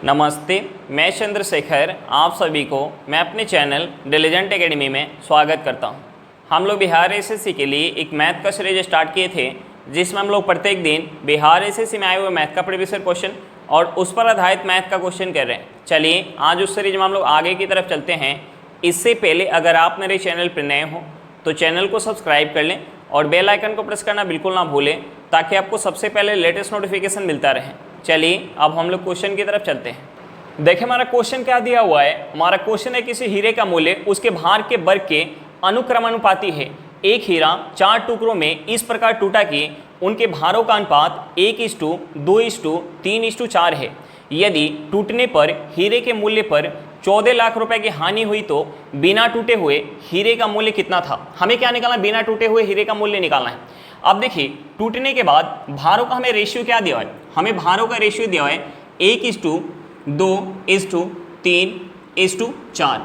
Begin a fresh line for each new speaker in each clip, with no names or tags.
नमस्ते, मैं चंद्रशेखर आप सभी को मैं अपने चैनल डिलीजेंट एकेडमी में स्वागत करता हूं। हम लोग बिहार एसएससी के लिए एक मैथ का सीरीज स्टार्ट किए थे, जिसमें हम लोग प्रत्येक दिन बिहार एसएससी में आए हुए मैथ का प्रीवियस ईयर क्वेश्चन और उस पर आधारित मैथ का क्वेश्चन कर रहे हैं। चलिए आज उस सीरीज में हम लोग आगे की तरफ चलते हैं। इससे पहले अगर आप मेरे चैनल पर नए हो तो चैनल को सब्सक्राइब कर लें और बेल आइकन को प्रेस करना बिल्कुल ना भूलें, ताकि आपको सबसे पहले लेटेस्ट नोटिफिकेशन मिलता रहे। चलिए अब हम लोग क्वेश्चन की तरफ चलते हैं। देखिए हमारा क्वेश्चन क्या दिया हुआ है। हमारा क्वेश्चन है किसी हीरे का मूल्य उसके भार के वर्ग के अनुक्रमानुपाती है। एक हीरा 4 टुकड़ों में इस प्रकार टूटा कि उनके भारों का अनुपात 1:2:3:4 है। यदि टूटने पर हीरे के मूल्य पर 14 लाख रुपए की हानि हुई तो बिना टूटे हुए हीरे का मूल्य कितना था। हमें क्या निकालना है, बिना टूटे हुए हीरे का मूल्य निकालना है। अब देखिए टूटने के बाद भारों का हमें रेशियो क्या दिया है, हमें भारों का रेशियो दिया है 1:2:3:4।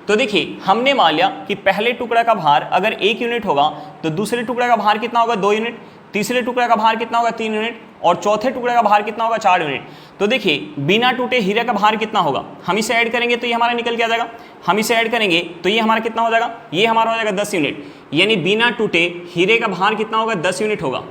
तो देखिए हमने मान लिया कि पहले टुकड़ा का भार अगर 1 यूनिट होगा तो दूसरे टुकड़ा का भार कितना होगा 2 यूनिट, तीसरे टुकड़ा का भार कितना होगा 3 यूनिट और चौथे टुकड़े का भार कितना होगा 4 यूनिट। तो देखिए बिना टूटे हीरे का भार कितना होगा, हम इसे ऐड करेंगे तो ये हमारा निकल के आ जाएगा। हम इसे ऐड करेंगे तो ये हमारा कितना हो जाएगा, ये हमारा हो जाएगा 10 यूनिट। यानी बिना टूटे हीरे का भार कितना होगा 10 यूनिट होगा।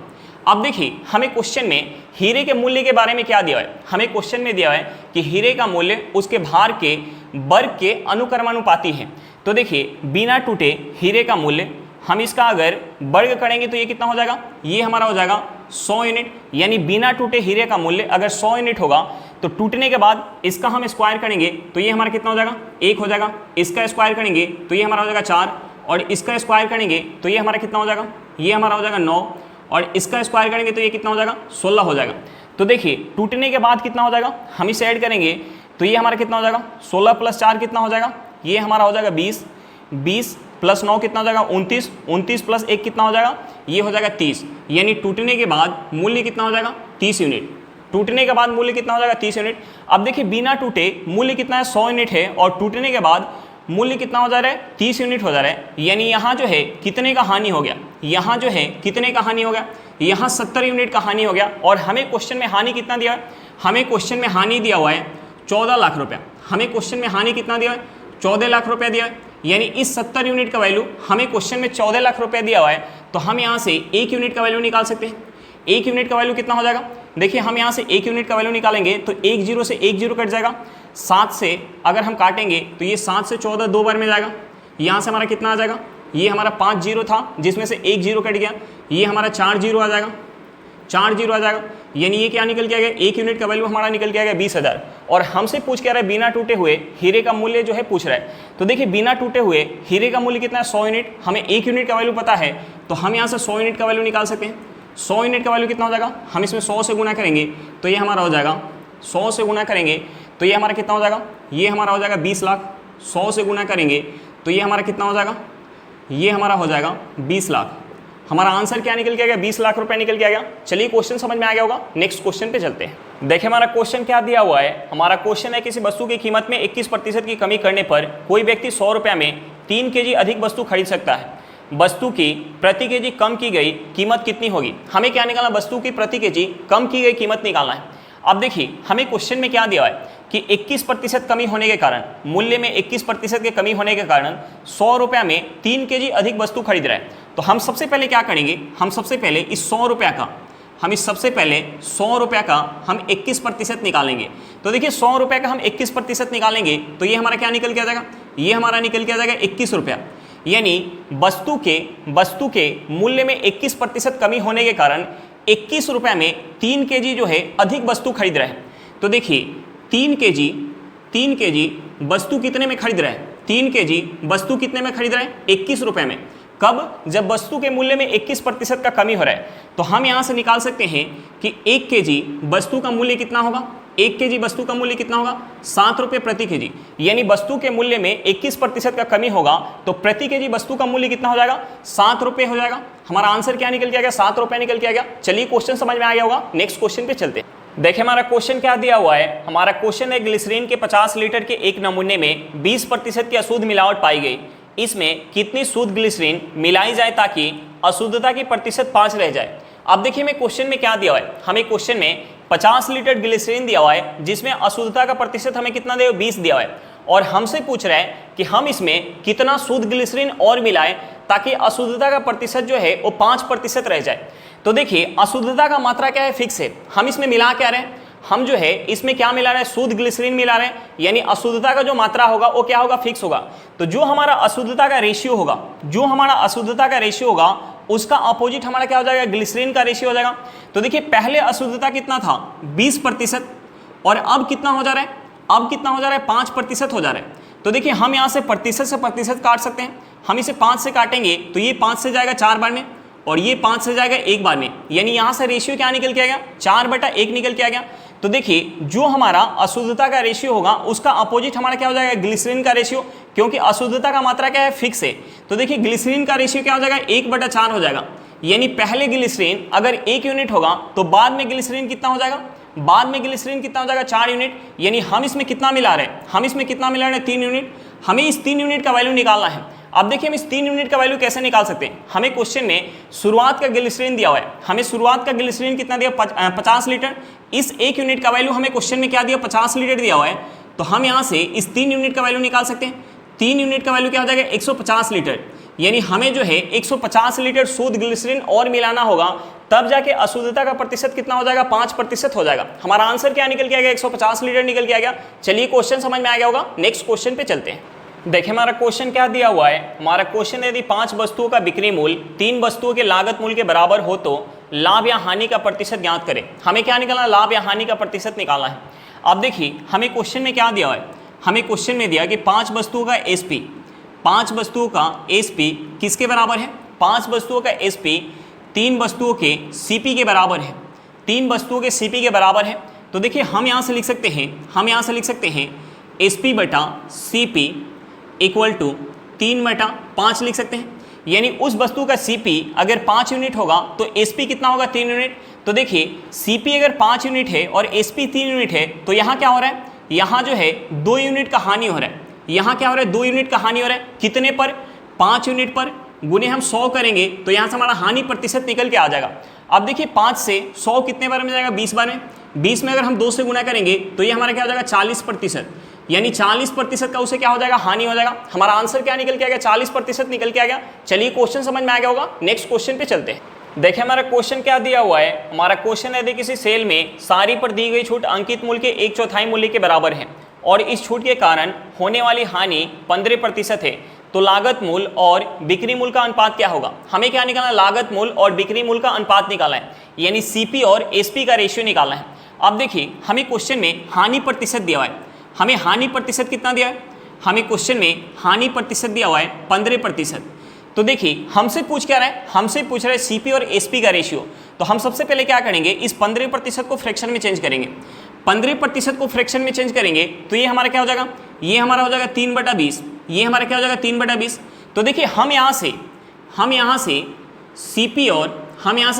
अब देखिए हमें क्वेश्चन में हीरे के मूल्य के बारे में क्या दिया है, हमें क्वेश्चन में दिया है कि हीरे का मूल्य उसके भार के वर्ग के अनुक्रमानुपाती है। तो देखिए बिना टूटे हीरे का मूल्य हम इसका अगर वर्ग करेंगे तो ये कितना हो जाएगा, ये हमारा हो जाएगा 100 यूनिट। यानी बिना टूटे हीरे का मूल्य अगर 100 यूनिट होगा तो टूटने के बाद इसका हम स्क्वायर करेंगे तो ये हमारा कितना हो जाएगा 1 हो जाएगा। इसका स्क्वायर करेंगे तो ये हमारा हो जाएगा 4 और इसका स्क्वायर करेंगे तो ये हमारा कितना हो जाएगा, ये हमारा हो जाएगा 9 और इसका स्क्वायर करेंगे तो ये कितना हो जाएगा 16 हो जाएगा। तो देखिए टूटने के बाद कितना हो जाएगा, हम इसे ऐड करेंगे तो ये हमारा कितना हो जाएगा 16 + 4 कितना हो जाएगा, ये हमारा हो जाएगा 20, 20 + 9 कितना हो जाएगा 29, 29 + 1 कितना हो जाएगा, ये हो जाएगा 30। यानी टूटने के बाद मूल्य कितना हो जाएगा 30 यूनिट। टूटने के बाद मूल्य कितना हो जाएगा 30 यूनिट। अब देखिए बिना टूटे मूल्य कितना है 100 यूनिट है और टूटने के बाद मूल्य कितना हो जा रहा है 30 यूनिट हो जा रहा है। यानी यहाँ जो है कितने का हानि हो गया, यहाँ जो है कितने का हानि हो गया, यहाँ 70 यूनिट का हानि हो गया। और हमें क्वेश्चन में हानि कितना दिया है, हमें क्वेश्चन में हानि दिया हुआ है 14 लाख रुपया। हमें क्वेश्चन में हानि कितना दिया है 14 लाख रुपया दिया है। यानी इस 70 यूनिट का वैल्यू हमें क्वेश्चन में 14 लाख रुपया दिया हुआ है। तो हम यहाँ से 1 यूनिट का वैल्यू निकाल सकते हैं। 1 यूनिट का वैल्यू कितना हो जाएगा, देखिए हम यहाँ से 1 यूनिट का वैल्यू निकालेंगे तो 1 0 से 1 0 कट जाएगा। 7 से अगर हम काटेंगे तो ये 7 से 14 2 बार में जाएगा। यहाँ से हमारा कितना आ जाएगा, ये हमारा 5 0 था जिसमें से 1 0 कट गया, ये हमारा 4 0 आ जाएगा, 4 0 आ जाएगा। यानी ये क्या निकल के आ गया, 1 यूनिट का वैल्यू हमारा निकल के आ गया 20,000। और हमसे पूछ के आ रहा है बिना टूटे हुए हीरे का मूल्य जो है पूछ रहा है। तो देखिए बिना टूटे हुए हीरे का मूल्य कितना है 100 यूनिट। हमें 1 यूनिट का वैल्यू पता है तो हम यहाँ से 100 यूनिट का वैल्यू निकाल सकते हैं। 100 यूनिट का वैल्यू कितना हो जाएगा, हम इसमें 100 से गुना करेंगे तो ये हमारा हो जाएगा, 100 से गुना करेंगे तो ये हमारा कितना हो जाएगा, ये हमारा हो जाएगा 20 लाख। 100 से गुना करेंगे तो ये हमारा कितना हो जाएगा, ये हमारा हो जाएगा 20 लाख। हमारा आंसर क्या निकल के आ गया, 20 लाख रुपए निकल के आ गया। चलिए क्वेश्चन समझ में आ गया होगा, नेक्स्ट क्वेश्चन पे चलते हैं। देखिए हमारा क्वेश्चन क्या दिया हुआ है। हमारा क्वेश्चन है किसी वस्तु की कीमत में 21% की कमी करने पर कोई व्यक्ति 100 रुपये में 3 kg अधिक वस्तु खरीद सकता है। वस्तु की प्रति केजी कम की गई कीमत कितनी होगी। हमें क्या निकालना, वस्तु की प्रति केजी कम की गई कीमत निकालना है। अब देखिए हमें क्वेश्चन में क्या दिया है कि 21% कमी होने के कारण, मूल्य में 21% की कमी होने के कारण 100 रुपये में 3 kg अधिक वस्तु खरीद रहा है। तो हम सबसे पहले क्या करेंगे, हम सबसे पहले इस 100 रुपये का, हम 21% निकालेंगे। तो देखिए 100 रुपये का हम 21% निकालेंगे तो ये हमारा क्या निकल के आ जाएगा, ये हमारा निकल के आ जाएगा 21 रुपया। यानी वस्तु के मूल्य में 21% कमी होने के कारण 21 रुपये में 3 kg जो है अधिक वस्तु खरीद रहे हैं। तो देखिए 3 kg वस्तु कितने में खरीद रहे हैं, 3 kg वस्तु कितने में खरीद रहे हैं 21 रुपये में। कब, जब वस्तु के मूल्य में 21% का कमी हो रहा है। तो हम यहाँ से निकाल सकते हैं कि 1 kg वस्तु का मूल्य कितना होगा, 1 kg वस्तु का मूल्य कितना होगा 7 रुपये प्रति केजी। यानी वस्तु के मूल्य में 21% का कमी होगा तो प्रति केजी वस्तु का मूल्य कितना हो जाएगा 7 रुपये हो जाएगा। हमारा आंसर क्या निकल के आ गया, 7 रुपये निकल के आ गया। चलिए क्वेश्चन समझ में आ गया होगा, नेक्स्ट क्वेश्चन पे चलते हैं। देखिए हमारा क्वेश्चन क्या दिया हुआ है। हमारा क्वेश्चन है ग्लिसरीन के 50 लीटर के एक नमूने में 20% की अशुद्ध मिलावट पाई गई। इसमें कितनी शुद्ध ग्लिसरीन मिलाई जाए ताकि अशुद्धता की प्रतिशत 5 रह जाए। अब देखिए हमें क्वेश्चन में क्या दिया हुआ है, हमें क्वेश्चन में 50 लीटर ग्लिसरीन दिया हुआ है जिसमें अशुद्धता का प्रतिशत हमें कितना दिया, 20 दिया हुआ है, और हमसे पूछ रहा है कि हम इसमें कितना शुद्ध ग्लिसरीन और मिलाएं ताकि अशुद्धता का प्रतिशत जो है वो 5% रह जाए। तो देखिए अशुद्धता का मात्रा क्या है, फिक्स है, हम इसमें मिला क्या रहे हैं, हम जो है इसमें क्या मिला रहे हैं, शुद्ध ग्लिसरीन मिला रहे हैं, यानी अशुद्धता का जो मात्रा होगा वो क्या होगा, फिक्स होगा। तो जो हमारा अशुद्धता का रेशियो होगा, जो हमारा अशुद्धता का रेशियो होगा उसका अपोजिट हमारा क्या हो जाएगा, ग्लिसरीन का रेशियो हो जाएगा। तो देखिए पहले अशुद्धता कितना था, 20%, और अब कितना हो जा रहा है, अब कितना हो जा रहा है, 5% हो जा रहा है। तो देखिए हम यहाँ से प्रतिशत काट सकते हैं, हम इसे 5 से काटेंगे तो ये 5 से जाएगा 4 बार में, और ये 5 से जाएगा 1 बार में, यानी यहाँ से रेशियो क्या निकल के आ गया, 4/1 निकल के आ गया। तो देखिए जो हमारा अशुद्धता का रेशियो होगा उसका अपोजिट हमारा क्या हो जाएगा, ग्लिसरीन का रेशियो, क्योंकि अशुद्धता का मात्रा क्या है, फिक्स है। तो देखिए ग्लिसरीन का रेशियो क्या हो जाएगा, 1/4 हो जाएगा, यानी पहले ग्लिसरीन अगर 1 यूनिट होगा तो बाद में ग्लिसरीन कितना हो जाएगा, बाद में ग्लिसरीन कितना हो जाएगा, 4 यूनिट, यानी हम इसमें कितना मिला रहे हैं, हम इसमें कितना मिला रहे हैं, 3 यूनिट। हमें इस 3 यूनिट का वैल्यू निकालना है। अब देखिए हम इस 3 यूनिट का वैल्यू कैसे निकाल सकते हैं, हमें क्वेश्चन में शुरुआत का ग्लिसरीन दिया हुआ है, हमें शुरुआत का ग्लिसरीन कितना दिया, 50 लीटर, इस 1 यूनिट का वैल्यू हमें क्वेश्चन में क्या दिया, 50 लीटर दिया हुआ है। तो हम यहाँ से इस 3 यूनिट का वैल्यू निकाल सकते हैं। 3 यूनिट का वैल्यू क्या हो जाएगा, 150 लीटर, यानी हमें जो है 150 लीटर शुद्ध ग्लिसरीन और मिलाना होगा, तब जाके अशुद्धता का प्रतिशत कितना हो जाएगा, 5% हो जाएगा। हमारा आंसर क्या निकल के आ गया, 150 लीटर निकल के आ गया। चलिए क्वेश्चन समझ में आ गया होगा, नेक्स्ट क्वेश्चन पे चलते हैं। देखिए हमारा क्वेश्चन क्या दिया हुआ है, हमारा क्वेश्चन यदि 5 वस्तुओं का बिक्री मूल्य 3 वस्तुओं के लागत मूल्य के बराबर हो तो लाभ या हानि का प्रतिशत ज्ञात करें। हमें क्या निकालना, लाभ या हानि का प्रतिशत निकालना है। अब देखिए हमें क्वेश्चन में क्या दिया हुआ है, हमें क्वेश्चन में दिया कि 5 वस्तुओं का एसपी, 5 वस्तुओं का एसपी किसके बराबर है, 5 वस्तुओं का एसपी 3 वस्तुओं के सीपी के बराबर है, 3 वस्तुओं के सीपी के बराबर है। तो देखिए हम यहाँ से लिख सकते हैं, हम यहाँ से लिख सकते हैं एसपी बटा सीपी इक्वल टू 3/5 लिख सकते हैं, यानी उस वस्तु का सीपी अगर 5 यूनिट होगा तो एसपी कितना होगा, 3 यूनिट। तो देखिए सीपी अगर 5 यूनिट है और एसपी 3 यूनिट है तो यहाँ क्या हो रहा है, यहाँ जो है 2 यूनिट का हानि हो रहा है, यहाँ क्या हो रहा है, 2 यूनिट का हानि हो रहा है, कितने पर, 5 यूनिट पर, गुने हम 100 करेंगे तो यहाँ से हमारा हानि प्रतिशत निकल के आ जाएगा। अब देखिए 5 से 100 कितने बार में जाएगा, 20 बार में, 20 में अगर हम 2 से गुना करेंगे तो ये हमारा क्या हो जाएगा, 40%, यानी 40% का उसे क्या हो जाएगा, हानि हो जाएगा। हमारा आंसर क्या निकल के आ गया, 40% निकल के आ गया। चलिए क्वेश्चन समझ में आ गया होगा, नेक्स्ट क्वेश्चन पे चलते हैं। देखिए हमारा क्वेश्चन क्या दिया हुआ है, हमारा क्वेश्चन यदि किसी सेल में सारी पर दी गई छूट अंकित मूल्य के 1/4 मूल्य के बराबर है और इस छूट के कारण होने वाली हानि 15% है, तो लागत मूल्य और बिक्री मूल्य का अनुपात क्या होगा। हमें क्या निकालना है, लागत मूल्य और बिक्री मूल्य का अनुपात निकालना है, यानी सीपी और एसपी का रेशियो निकालना है। अब देखिए हमें क्वेश्चन में हानि प्रतिशत दिया हुआ है, हमें हानि प्रतिशत कितना दिया है, हमें क्वेश्चन में हानि प्रतिशत दिया हुआ है 15%। तो देखिए हमसे पूछ क्या रहा है, हमसे पूछ रहा है सीपी और एसपी का रेशियो। तो हम सबसे पहले क्या करेंगे, इस 15% को फ्रैक्शन में चेंज करेंगे, 15% को फ्रैक्शन में चेंज करेंगे तो ये हमारा क्या हो जाएगा, ये हमारा हो जाएगा 3/20, ये हमारा क्या हो जाएगा 3/20। तो देखिए हम यहाँ से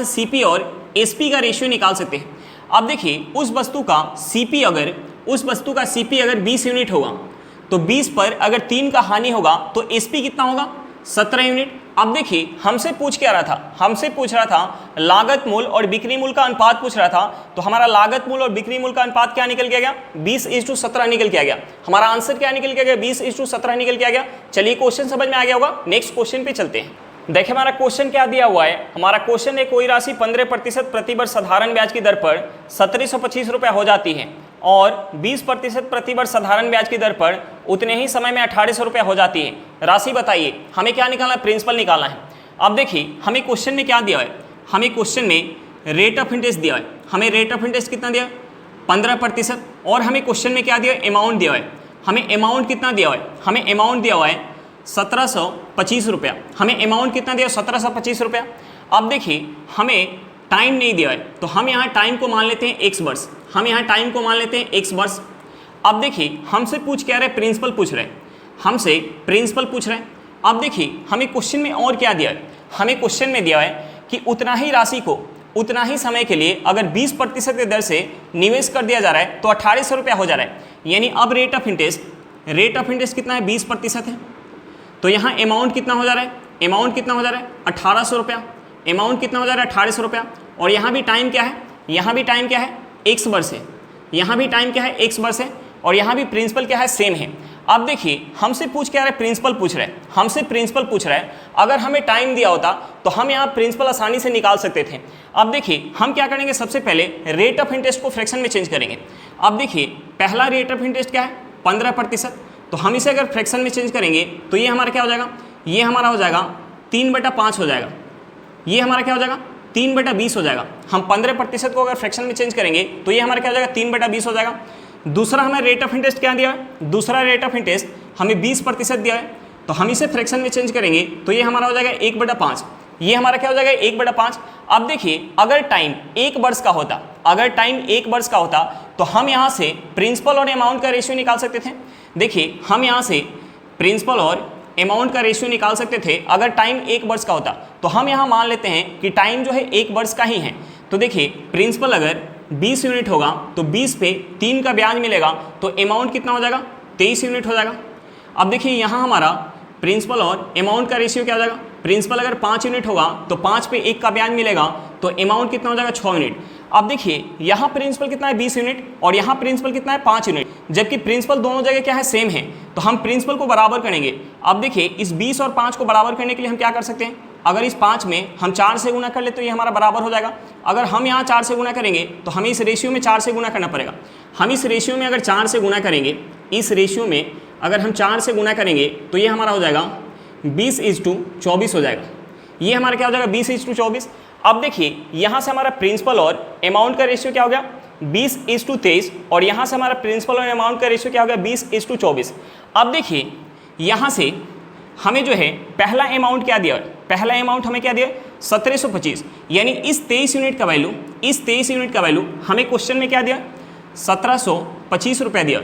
सीपी और एसपी का रेशियो निकाल सकते हैं। अब देखिए उस वस्तु का सीपी अगर 20 यूनिट होगा तो 20 पर अगर 3 का हानि होगा तो एसपी कितना होगा, 17 यूनिट। अब देखिए हमसे पूछ क्या रहा था, हमसे पूछ रहा था लागत मूल्य और बिक्री मूल्य का अनुपात पूछ रहा था। तो हमारा लागत मूल्य और बिक्री मूल्य का अनुपात क्या निकल के आ गया, 20:17 निकल के आ गया। हमारा आंसर क्या निकल के आ गया, 20:17 निकल के आ गया। चलिए क्वेश्चन समझ में आ गया होगा, नेक्स्ट क्वेश्चन पे चलते हैं। देखिए हमारा क्वेश्चन क्या दिया हुआ है, हमारा क्वेश्चन है कोई राशि 15% प्रतिवर्ष साधारण ब्याज की दर पर 1725 रुपये हो जाती है और 20% प्रतिवर्ष साधारण ब्याज की दर पर उतने ही समय में 1800 रुपये हो जाती है। राशि बताइए। हमें क्या निकालना है, प्रिंसिपल निकालना है। अब देखिए हमें क्वेश्चन में क्या दिया है, हमें क्वेश्चन में रेट ऑफ इंटरेस्ट दिया है, हमें रेट ऑफ इंटरेस्ट कितना दिया है, 15%। और हमें क्वेश्चन में क्या दिया है, अमाउंट दिया है। हमें अमाउंट कितना दिया हुआ है, हमें अमाउंट दिया हुआ है 1725 रुपया। हमें अमाउंट कितना दिया, 1725 रुपया। अब देखिए हमें टाइम नहीं दिया है तो हम यहाँ टाइम को मान लेते हैं x वर्ष, हम यहाँ टाइम को मान लेते हैं x वर्ष। अब देखिए हमसे पूछ क्या रहे, प्रिंसिपल पूछ रहे हैं, हमसे प्रिंसिपल पूछ रहे हैं। अब देखिए हमें क्वेश्चन में और क्या दिया है, हमें क्वेश्चन में दिया है कि उतना ही राशि को उतना ही समय के लिए अगर 20% की दर से निवेश कर दिया जा रहा है तो 1800 रुपया हो जा रहा है। यानी अब रेट ऑफ इंटरेस्ट कितना है, 20% है। तो यहाँ अमाउंट कितना हो जा रहा है, अमाउंट कितना हो जा रहा है 1800 रुपया, अमाउंट कितना हो जा रहा है 1800 रुपया। और यहाँ भी टाइम क्या है, यहाँ भी टाइम क्या है x वर्ष है, यहाँ भी टाइम क्या है x वर्ष है, और यहाँ भी प्रिंसिपल क्या है सेम है। अब देखिए हमसे पूछ क्या रहा है, प्रिंसिपल पूछ रहा है, हमसे प्रिंसिपल पूछ रहा है। अगर हमें टाइम दिया होता तो हम यहाँ प्रिंसिपल आसानी से निकाल सकते थे। अब देखिए हम क्या करेंगे, सबसे पहले रेट ऑफ इंटरेस्ट को फ्रैक्शन में चेंज करेंगे। अब देखिए पहला रेट ऑफ इंटरेस्ट क्या है 15%, तो हम इसे अगर फ्रैक्शन में चेंज करेंगे तो ये हमारा क्या हो जाएगा, ये हमारा हो जाएगा 3/5 हो जाएगा, ये हमारा क्या हो जाएगा 3/20 हो जाएगा। हम 15% को अगर फ्रैक्शन में चेंज करेंगे तो ये हमारा क्या हो जाएगा 3/20 हो जाएगा। दूसरा हमें रेट ऑफ इंटरेस्ट क्या दिया है, दूसरा रेट ऑफ इंटरेस्ट हमें 20% दिया है, तो हम इसे फ्रैक्शन में चेंज करेंगे तो ये हमारा हो जाएगा 1/5, ये हमारा क्या हो जाएगा 1/5। अब देखिए अगर टाइम 1 वर्ष का होता, अगर टाइम 1 वर्ष का होता तो हम यहाँ से प्रिंसिपल और अमाउंट का रेशियो निकाल सकते थे। देखिए हम यहाँ से प्रिंसिपल और अमाउंट का रेशियो निकाल सकते थे अगर टाइम 1 वर्ष का होता। तो हम यहाँ मान लेते हैं कि टाइम जो है 1 वर्ष का ही है। तो देखिए प्रिंसिपल अगर 20 यूनिट होगा तो 20 पे 3 का ब्याज मिलेगा, तो अमाउंट कितना हो जाएगा 23 यूनिट हो जाएगा। अब देखिए यहाँ हमारा प्रिंसिपल और अमाउंट का रेशियो क्या हो जाएगा, प्रिंसिपल अगर 5 यूनिट होगा तो 5 पे 1 का ब्याज मिलेगा, तो अमाउंट कितना हो जाएगा 6 यूनिट। अब देखिए यहाँ प्रिंसिपल कितना है 20 यूनिट और यहाँ प्रिंसिपल कितना है 5 यूनिट, जबकि प्रिंसिपल दोनों जगह क्या है सेम है, तो हम प्रिंसिपल को बराबर करेंगे। अब देखिए इस 20 और 5 को बराबर करने के लिए हम क्या कर सकते हैं, अगर इस 5 में हम 4 से गुना कर ले तो ये हमारा बराबर हो जाएगा। अगर हम यहाँ 4 से गुना करेंगे तो हमें इस रेशियो में 4 से गुना करना पड़ेगा। हम इस रेशियो में अगर 4 से गुना करेंगे, इस रेशियो में अगर हम 4 से गुना करेंगे तो ये हमारा हो जाएगा 20:24 हो जाएगा। ये हमारा क्या हो जाएगा 20:24। अब देखिए यहाँ से हमारा प्रिंसिपल और अमाउंट का रेशियो क्या हो गया 20:23, और यहाँ से हमारा प्रिंसिपल और अमाउंट का रेशियो क्या हो गया 20:24। अब देखिए यहाँ से हमें जो है पहला अमाउंट क्या दिया, पहला अमाउंट हमें क्या दिया 1725, यानी इस 23 यूनिट का वैल्यू, इस 23 यूनिट का वैल्यू हमें क्वेश्चन में क्या दिया 1725 रुपये दिया,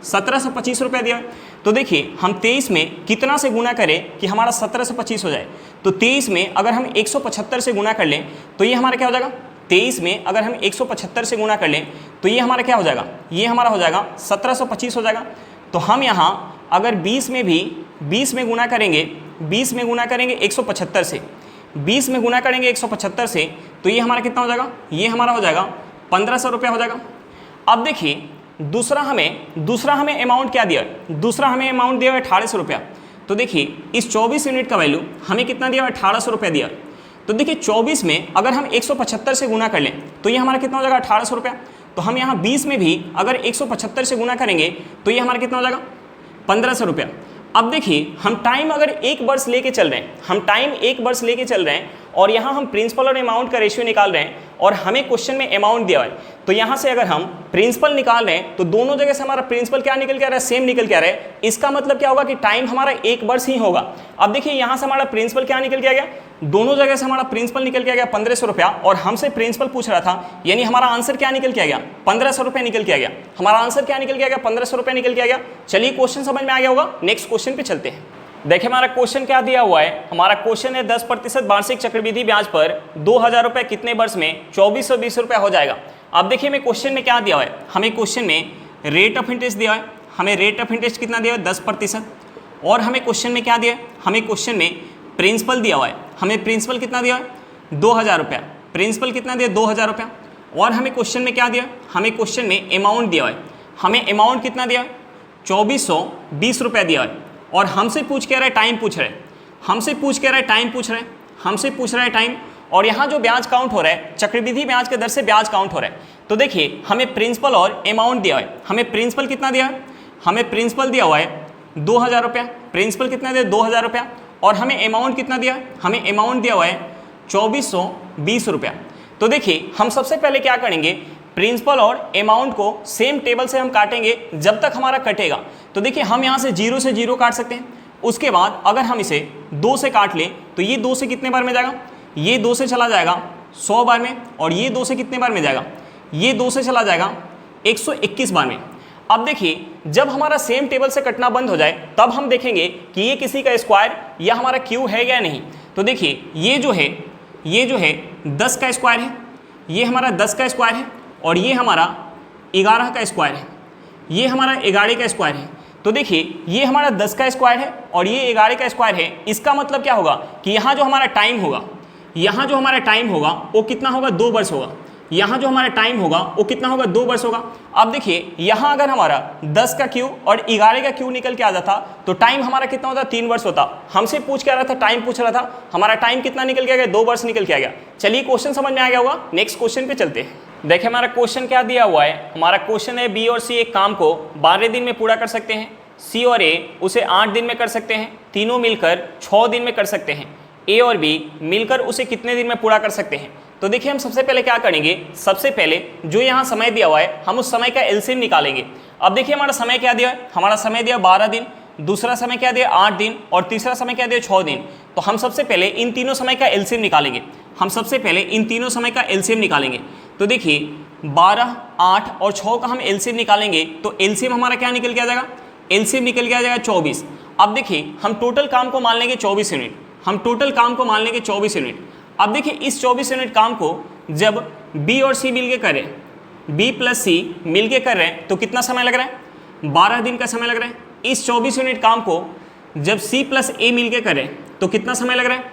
1725 रुपये दिया। तो देखिए हम 23 में कितना से गुना करें कि हमारा 1725 हो जाए, तो 23 में अगर हम 175 से गुना कर लें तो ये हमारा क्या हो जाएगा, 23 में अगर हम 175 से गुना कर लें तो ये हमारा क्या हो जाएगा, ये हमारा हो जाएगा 1725 हो जाएगा। तो हम यहाँ अगर 20 में भी 20 में गुना करेंगे, 20 में गुना करेंगे 175 से, 20 में गुना करेंगे 175 से, तो ये हमारा कितना हो जाएगा, ये हमारा हो जाएगा 1500 रुपया हो जाएगा। अब देखिए दूसरा हमें अमाउंट क्या दिया, दूसरा हमें अमाउंट दिया है 1800 रुपया। तो देखिए इस 24 यूनिट का वैल्यू हमें कितना दिया है 1800 रुपया दिया। तो देखिए 24 में अगर हम 175 से गुना कर लें तो ये हमारा कितना हो जाएगा 1800 रुपया। तो हम यहाँ 20 में भी अगर 175 से गुना करेंगे तो ये हमारा कितना हो जाएगा 1500 रुपया। अब देखिए हम टाइम अगर 1 वर्ष लेके चल रहे हैं, हम टाइम 1 वर्ष लेके चल रहे हैं और यहाँ हम प्रिंसिपल और अमाउंट का रेशियो निकाल रहे हैं और हमें क्वेश्चन में अमाउंट दिया है, तो यहाँ से अगर हम प्रिंसिपल निकाल रहे हैं तो दोनों जगह से हमारा प्रिंसिपल क्या निकल के आ रहा है, सेम निकल के आ रहा है। इसका मतलब क्या होगा कि टाइम हमारा 1 वर्ष ही होगा। अब देखिए यहाँ से हमारा प्रिंसिपल क्या निकल के आ गया, दोनों जगह से हमारा प्रिंसिपल निकल के आ गया 1500 रुपया, और हमसे प्रिंसिपल पूछ रहा था, यानी हमारा आंसर क्या निकल के आ गया 1500 रुपये निकल के आ गया। हमारा आंसर क्या निकल के आ गया 1500 रुपये निकल के आ गया। चलिए क्वेश्चन समझ में आ गया होगा, नेक्स्ट क्वेश्चन पे चलते हैं। देखिए हमारा क्वेश्चन क्या दिया हुआ है, हमारा क्वेश्चन है 10% वार्षिक चक्रवृद्धि ब्याज पर 2000 रुपये कितने वर्ष में 2420 रुपया हो जाएगा। अब देखिए हमें क्वेश्चन में क्या दिया हुआ है, हमें क्वेश्चन में रेट ऑफ इंटरेस्ट दिया है, हमें रेट ऑफ इंटरेस्ट कितना दिया है 10%, और हमें क्वेश्चन में क्या दिया है, हमें क्वेश्चन में प्रिंसिपल दिया हुआ है, हमें प्रिंसिपल कितना दिया है 2000 रुपया, प्रिंसिपल कितना दिया 2000 रुपया, और हमें क्वेश्चन में क्या दिया, हमें क्वेश्चन में अमाउंट दिया हुआ है, हमें अमाउंट कितना दिया है 2420 रुपया दिया है, और हमसे पूछ के रहा है टाइम पूछ रहे हैं, हमसे पूछ के रहा है टाइम पूछ रहे हैं, हमसे पूछ रहा है टाइम, और यहाँ जो ब्याज काउंट हो रहा है चक्रवृद्धि ब्याज के दर से ब्याज काउंट हो रहा है। तो देखिए हमें प्रिंसिपल और अमाउंट दिया है, हमें प्रिंसिपल कितना दिया है, हमें प्रिंसिपल दिया हुआ है 2000 रुपया, प्रिंसिपल कितना दिया 2000 रुपया, और हमें अमाउंट कितना दिया है, हमें अमाउंट दिया हुआ है 2420 रुपया। तो देखिए हम सबसे पहले क्या करेंगे, प्रिंसिपल और अमाउंट को सेम टेबल से हम काटेंगे जब तक हमारा कटेगा। तो देखिए हम यहाँ से 0 से 0 काट सकते हैं, उसके बाद अगर हम इसे 2 से काट लें तो ये 2 से कितने बार में जाएगा, ये 2 से चला जाएगा 100 बार में, और ये 2 से कितने बार में जाएगा, ये 2 से चला जाएगा 121 बार में। अब देखिए जब हमारा सेम टेबल से कटना बंद हो जाए तब हम देखेंगे कि ये किसी का स्क्वायर या हमारा क्यू है या नहीं। तो देखिए ये जो है 10 का स्क्वायर है, ये हमारा 10 का स्क्वायर है, और ये हमारा 11 का स्क्वायर है, ये हमारा 11 का स्क्वायर है। तो देखिए ये हमारा 10 का स्क्वायर है और ये 11 का स्क्वायर है। इसका मतलब क्या होगा कि यहाँ जो हमारा टाइम होगा, यहाँ जो हमारा टाइम होगा वो कितना होगा 2 वर्ष होगा। यहाँ जो हमारा टाइम होगा वो कितना होगा, 2 वर्ष होगा। अब देखिए यहाँ अगर हमारा 10 का क्यू और 11 का क्यू निकल के आ जाता तो टाइम हमारा कितना होता, 3 वर्ष होता। हमसे पूछ के आ रहा था, टाइम पूछ रहा था, हमारा टाइम कितना निकल के आ गया, 2 वर्ष निकल के आ गया। चलिए क्वेश्चन समझ में आ गया होगा, नेक्स्ट क्वेश्चन पे चलते हैं। देखिए हमारा क्वेश्चन क्या दिया हुआ है, हमारा क्वेश्चन है बी और सी एक काम को 12 दिन में पूरा कर सकते हैं, सी और ए उसे 8 दिन में कर सकते हैं, तीनों मिलकर 6 दिन में कर सकते हैं, ए और बी मिलकर उसे कितने दिन में पूरा कर सकते हैं। तो देखिए हम सबसे पहले क्या करेंगे, सबसे पहले जो यहाँ समय दिया हुआ है हम उस समय का एलसीएम निकालेंगे। अब देखिए हमारा समय क्या दिया है, हमारा समय दिया 12 दिन, दूसरा समय क्या दिया 8 दिन और तीसरा समय क्या दिया 6 दिन। तो हम सबसे पहले इन तीनों समय का एलसीएम निकालेंगे, हम सबसे पहले इन तीनों समय का एलसीएम निकालेंगे। तो देखिए 12, 8 और 6 का हम एलसीएम निकालेंगे तो एलसीएम हमारा क्या निकल के आ जाएगा, एलसीएम निकल के आ जाएगा 24। अब देखिए हम टोटल काम को मान लेंगे 24 यूनिट, हम टोटल काम को मान लेंगे 24 यूनिट। अब देखिए इस 24 यूनिट काम को जब बी और सी मिलके करें, बी प्लस सी मिलके कर रहे हैं तो कितना समय लग रहा है, 12 दिन का समय लग रहा है। इस 24 यूनिट काम को जब सी प्लस ए मिलके करें तो कितना समय लग रहा है,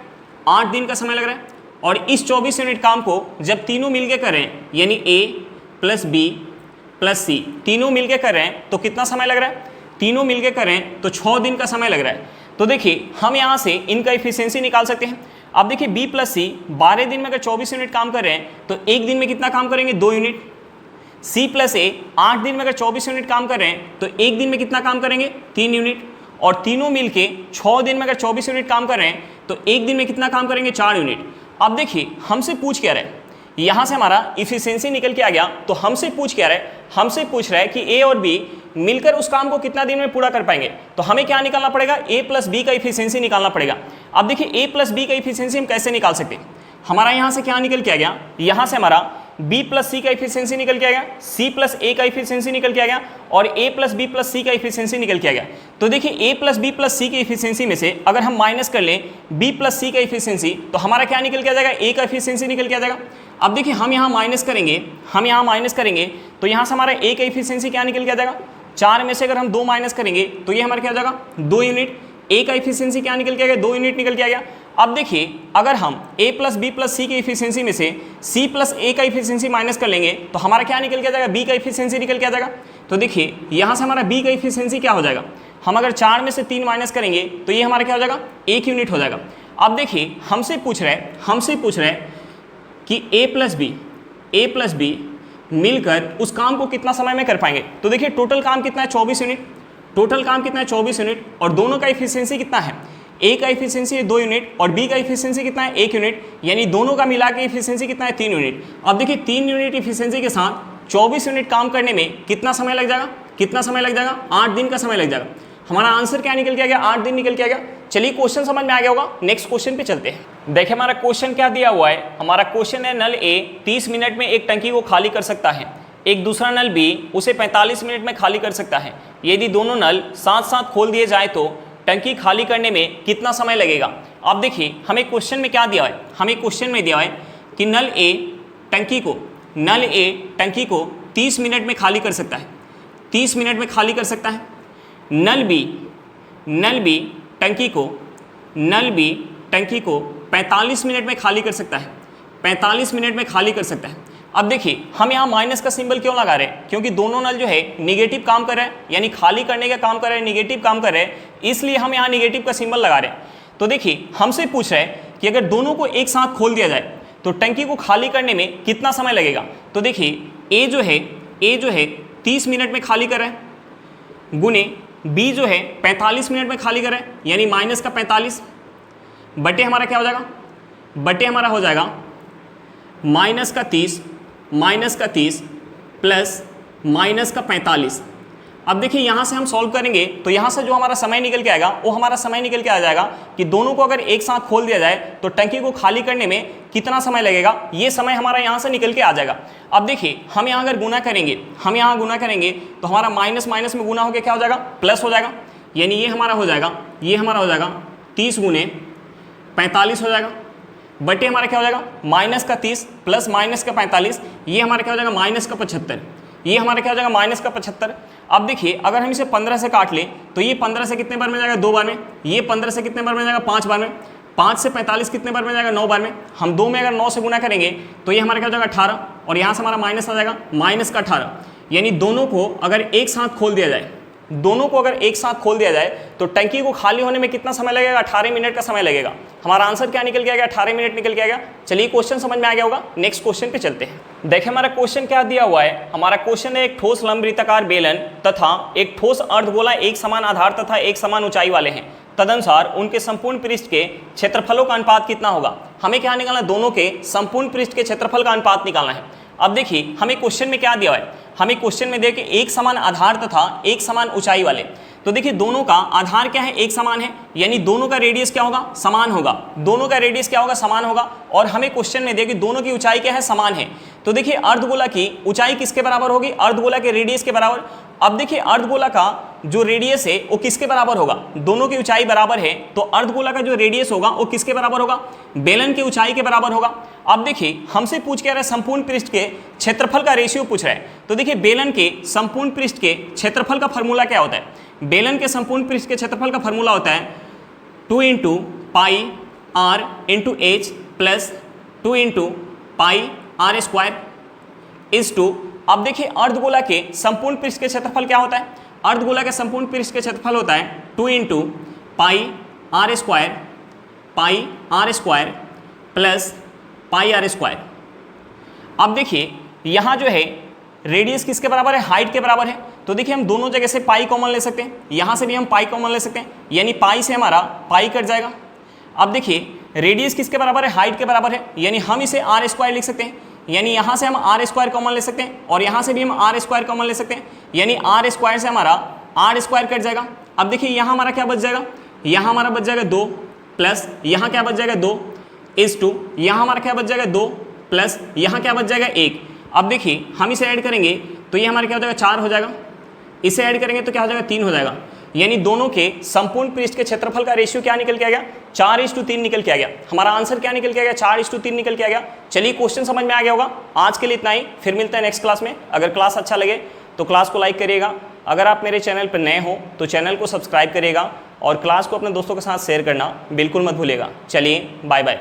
8 दिन का समय लग रहा है। और इस 24 यूनिट काम को जब तीनों मिलके करें, यानी ए प्लस बी प्लस सी तीनों मिलके कर रहे हैं तो कितना समय लग रहा है, तीनों मिलके करें तो 6 दिन का समय लग रहा है। तो देखिए हम यहाँ से इनका एफिशिएंसी निकाल सकते हैं। अब देखिए बी प्लस सी 12 दिन में अगर 24 यूनिट काम कर रहे हैं तो एक दिन में कितना काम करेंगे, 2 यूनिट। सी प्लस ए 8 दिन में अगर 24 यूनिट काम कर रहे हैं तो एक दिन में कितना काम करेंगे, 3 यूनिट। और तीनों मिलके 6 दिन में अगर 24 यूनिट काम कर रहे हैं तो एक दिन में कितना काम करेंगे, 4 यूनिट। अब देखिए हमसे पूछ क्या रहा है, यहाँ से हमारा इफिशिएंसी निकल के आ गया तो हमसे पूछ क्या रहा है, हमसे पूछ रहा है कि ए और बी मिलकर उस काम को कितना दिन में पूरा कर पाएंगे। तो हमें क्या निकालना पड़ेगा, ए प्लस बी का इफिशिएंसी निकालना पड़ेगा। अब देखिए ए प्लस बी का इफिशिएंसी हम कैसे निकाल सकते हैं, हमारा यहाँ से क्या निकल के आ गया, यहाँ से हमारा बी प्लस सी का इफिशिएंसी निकल के आ गया, सी प्लस ए का इफिशिएंसी निकल के आ गया और ए प्लस बी प्लस सी का इफिशिएंसी निकल के आ गया। तो देखिए ए प्लस बी प्लस सी की इफिशिएंसी में से अगर हम माइनस कर लें बी प्लस सी का इफिशिएंसी तो हमारा क्या निकल के आ जाएगा, ए का इफिशिएंसी निकल के आ जाएगा। अब देखिए हम यहाँ माइनस करेंगे, हम यहाँ माइनस करेंगे तो यहाँ से हमारा ए का इफिशिएंसी क्या निकल के आ जाएगा, 4 में से अगर हम 2 माइनस करेंगे तो ये हमारा क्या हो जाएगा, 2 यूनिट। ए का इफिशिएंसी क्या निकल के आ गया, 2 यूनिट निकल के आ गया। अब देखिए अगर हम a प्लस बी प्लस सी की इफिशिएंसी में से c प्लस ए का इफिशिएंसी माइनस कर लेंगे तो हमारा क्या निकल के आ जाएगा, b का इफिशिएंसी निकल के आ जाएगा। तो देखिए यहाँ से हमारा b का इफिशिएंसी क्या हो जाएगा, हम अगर 4 में से 3 माइनस करेंगे तो ये हमारा क्या हो जाएगा, 1 यूनिट हो जाएगा। अब देखिए हमसे पूछ रहे हैं कि a प्लस बी मिलकर उस काम को कितना समय में कर पाएंगे। तो देखिए टोटल काम कितना है, 24 यूनिट, टोटल काम कितना है 24 यूनिट और दोनों का इफिशिएंसी कितना है, ए का इफिशिएंसी है 2 यूनिट और बी का इफिशिएंसी कितना है 1 यूनिट, यानी दोनों का मिला के इफिशिएंसी कितना है 3 यूनिट। अब देखिए 3 यूनिट इफिशिएंसी के साथ 24 यूनिट काम करने में कितना समय लग जाएगा, कितना समय लग जाएगा, 8 दिन का समय लग जाएगा। हमारा आंसर क्या निकल के आ गया, 8 दिन निकल के आ गया। चलिए क्वेश्चन समझ में आ गया होगा, नेक्स्ट क्वेश्चन पे चलते हैं। देखिए हमारा क्वेश्चन क्या दिया हुआ है, हमारा क्वेश्चन है नल ए 30 मिनट में एक टंकी को खाली कर सकता है, एक दूसरा नल बी उसे 45 मिनट में खाली कर सकता है। यदि दोनों नल साथ साथ खोल दिए जाए तो टंकी खाली करने में कितना समय लगेगा। अब देखिए हमें क्वेश्चन में क्या दिया है, हमें क्वेश्चन में दिया है कि नल ए टंकी को 30 मिनट में खाली कर सकता है, 30 मिनट में खाली कर सकता है। नल बी टंकी को 45 मिनट में खाली कर सकता है, 45 मिनट में खाली कर सकता है। अब देखिए हम यहाँ माइनस का सिंबल क्यों लगा रहे हैं, क्योंकि दोनों नल जो है निगेटिव काम कर रहे हैं, यानी खाली करने का काम कर रहे हैं, निगेटिव काम कर रहे हैं, इसलिए हम यहाँ निगेटिव का सिंबल लगा रहे हैं। तो देखिए हमसे पूछ रहे हैं कि अगर दोनों को एक साथ खोल दिया जाए तो टंकी को खाली करने में कितना समय लगेगा। तो देखिए ए जो है 30 मिनट में खाली कर रहा है गुने बी जो है 45 मिनट में खाली कर रहा है, यानी माइनस का 45 बटे हमारा क्या हो जाएगा, बटे हमारा हो जाएगा माइनस का 30 प्लस माइनस का 45। अब देखिए यहाँ से हम सॉल्व करेंगे तो यहाँ से जो हमारा समय निकल के आएगा वो हमारा समय निकल के आ जाएगा कि दोनों को अगर एक साथ खोल दिया जाए तो टंकी को खाली करने में कितना समय लगेगा, ये समय हमारा यहाँ से निकल के आ जाएगा। अब देखिए हम यहाँ अगर गुना करेंगे तो हमारा माइनस माइनस में गुना होकर क्या हो जाएगा, प्लस हो जाएगा, यानी ये हमारा हो जाएगा 30 गुने 45 हो जाएगा, बटे हमारा क्या हो जाएगा माइनस का 30 प्लस माइनस का 45, ये हमारा क्या हो जाएगा माइनस का 75, ये हमारा क्या हो जाएगा माइनस का 75। अब देखिए अगर हम इसे 15 से काट लें तो ये 15 से कितने बार में जाएगा, 2 बार में, ये 15 से कितने बार में जाएगा, 5 बार में। 5 से 45 कितने बार में जाएगा, 9 बार में। हम 2 में अगर 9 से गुना करेंगे तो ये हमारा क्या हो जाएगा 18, और यहाँ से हमारा माइनस आ जाएगा माइनस का 18। यानी दोनों को अगर एक साथ खोल दिया जाए, दोनों को अगर एक साथ खोल दिया जाए तो टंकी को खाली होने में कितना समय लगेगा, 18 मिनट का समय लगेगा। हमारा आंसर क्या निकल के आएगा, 18 मिनट निकल के आएगा। चलिए क्वेश्चन समझ में आ गया होगा, नेक्स्ट क्वेश्चन पे चलते हैं। देखिए हमारा क्वेश्चन क्या दिया हुआ है। हमारा क्वेश्चन है एक ठोस लंबवृत्ताकार बेलन तथा एक ठोस अर्धगोला एक समान आधार तथा एक समान ऊंचाई वाले हैं, तदनुसार उनके संपूर्ण पृष्ठ के क्षेत्रफलों का अनुपात कितना होगा। हमें क्या निकालना है, दोनों के संपूर्ण पृष्ठ के क्षेत्रफल का अनुपात निकालना है। अब देखिए हमें क्वेश्चन में क्या दिया हुआ है, हमें क्वेश्चन में देखिए एक समान आधार तथा एक समान ऊंचाई वाले। तो देखिए दोनों का आधार क्या है, एक समान है, यानी दोनों का रेडियस क्या होगा, समान होगा। दोनों का रेडियस क्या होगा, समान होगा। और हमें क्वेश्चन में देखिए दोनों की ऊंचाई क्या है, समान है। तो देखिए अर्धगोला की ऊंचाई किसके बराबर होगी, अर्धगोला के रेडियस के बराबर। अब देखिए अर्धगोला का जो रेडियस है वो किसके बराबर होगा, दोनों की ऊंचाई बराबर है तो अर्धगोला का जो रेडियस होगा वो किसके बराबर होगा, बेलन की ऊंचाई के बराबर होगा। अब देखिए हमसे पूछ के रहा है संपूर्ण पृष्ठ के क्षेत्रफल का रेशियो पूछ रहा है। तो देखिए बेलन के संपूर्ण पृष्ठ के क्षेत्रफल का फॉर्मूला क्या होता है, बेलन के संपूर्ण पृष्ठ के क्षेत्रफल का फॉर्मूला होता है 2 × pi r × h plus 2 × pi r² is two. अब देखिए अर्धगोला के संपूर्ण पृष्ठ के क्षेत्रफल क्या होता है, अर्धगोला के संपूर्ण पृष्ठ के क्षेत्रफल होता है 2 × pi r² plus pi r²। अब देखिए यहाँ जो है रेडियस किसके बराबर है, हाइट के बराबर है। तो देखिए हम दोनों जगह से पाई कॉमन ले सकते हैं, यहाँ से भी हम पाई कॉमन ले सकते हैं, यानी पाई से हमारा पाई कट जाएगा। अब देखिए रेडियस किसके बराबर है, हाइट के बराबर है, यानी हम इसे r² लिख सकते हैं, यानी यहाँ से हम r² कॉमन ले सकते हैं और यहाँ से भी हम r² कॉमन ले सकते हैं, यानी r² से हमारा r² कट जाएगा। अब देखिए यहाँ हमारा क्या बच जाएगा, यहाँ हमारा बच जाएगा 2 प्लस यहाँ क्या बच जाएगा 2 इज टू, यहाँ हमारा क्या बच जाएगा 2 प्लस यहाँ क्या बच जाएगा 1। अब देखिए हम इसे ऐड करेंगे तो ये हमारा क्या हो जाएगा 4 हो जाएगा, इसे ऐड करेंगे तो क्या हो जाएगा 3 हो जाएगा। यानी दोनों के संपूर्ण पृष्ठ के क्षेत्रफल का रेशियो क्या निकल के आ गया, 4:3 निकल के आ गया। हमारा आंसर क्या निकल के आ गया, 4:3 निकल के आ गया। चलिए क्वेश्चन समझ में आ गया होगा। आज के लिए इतना ही, फिर मिलता है नेक्स्ट क्लास में। अगर क्लास अच्छा लगे तो क्लास को लाइक करिएगा, अगर आप मेरे चैनल पर नए हो तो चैनल को सब्सक्राइब करिएगा और क्लास को अपने दोस्तों के साथ शेयर करना बिल्कुल मत भूलिएगा। चलिए बाय बाय।